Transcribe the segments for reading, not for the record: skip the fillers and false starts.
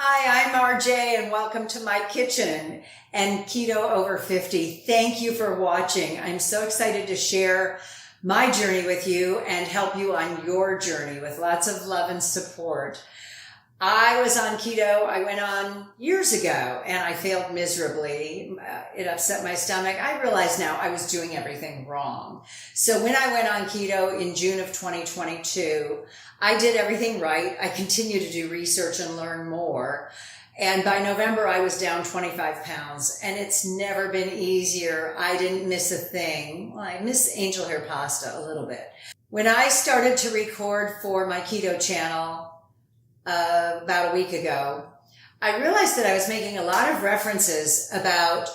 Hi, I'm RJ and welcome to my kitchen and Keto Over 50. Thank you for watching. I'm so excited to share my journey with you and help you on your journey with lots of love and support. I was on keto. I went on years ago and I failed miserably. It upset my stomach. I realize now I was doing everything wrong. So when I went on keto in June of 2022, I did everything right. I continued to do research and learn more. And by November, I was down 25 pounds and it's never been easier. I didn't miss a thing. Well, I miss angel hair pasta a little bit. When I started to record for my keto channel, about a week ago, I realized that I was making a lot of references about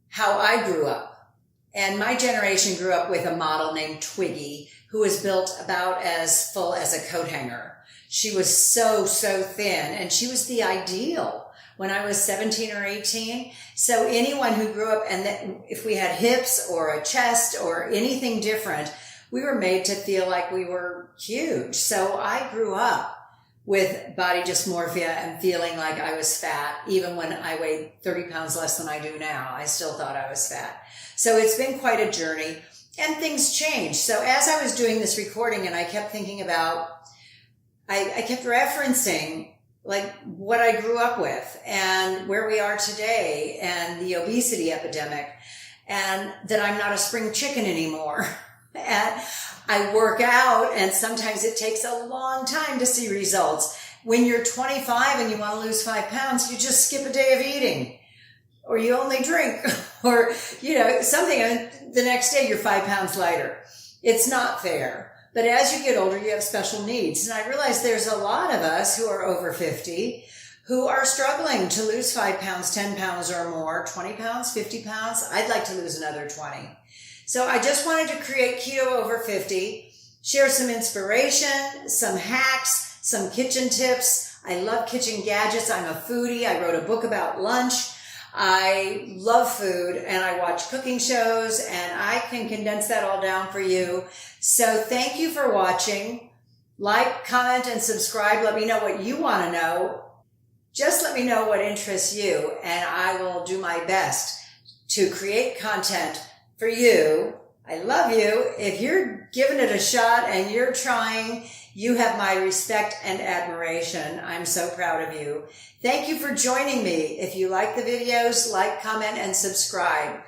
how I grew up. And my generation grew up with a model named Twiggy, who was built about as full as a coat hanger. She was so thin, and she was the ideal when I was 17 or 18. So anyone who grew up, and that if we had hips or a chest or anything different, we were made to feel like we were huge. So I grew up with body dysmorphia and feeling like I was fat. Even when I weighed 30 pounds less than I do now, I still thought I was fat. So it's been quite a journey and things changed. So as I was doing this recording and I kept thinking about, I kept referencing like what I grew up with and where we are today and the obesity epidemic and that I'm not a spring chicken anymore. And I work out and sometimes it takes a long time to see results. When you're 25 and you want to lose 5 pounds, you just skip a day of eating or you only drink or, something, and the next day you're 5 pounds lighter. It's not fair. But as you get older, you have special needs. And I realize there's a lot of us who are over 50 who are struggling to lose 5 pounds, 10 pounds or more, 20 pounds, 50 pounds. I'd like to lose another 20. So I just wanted to create Keto Over 50, share some inspiration, some hacks, some kitchen tips. I love kitchen gadgets. I'm a foodie. I wrote a book about lunch. I love food and I watch cooking shows and I can condense that all down for you. So thank you for watching. Like, comment, and subscribe. Let me know what you want to know. Just let me know what interests you and I will do my best to create content for you. I love you. If you're giving it a shot and you're trying, you have my respect and admiration. I'm so proud of you. Thank you for joining me. If you like the videos, like, comment, and subscribe.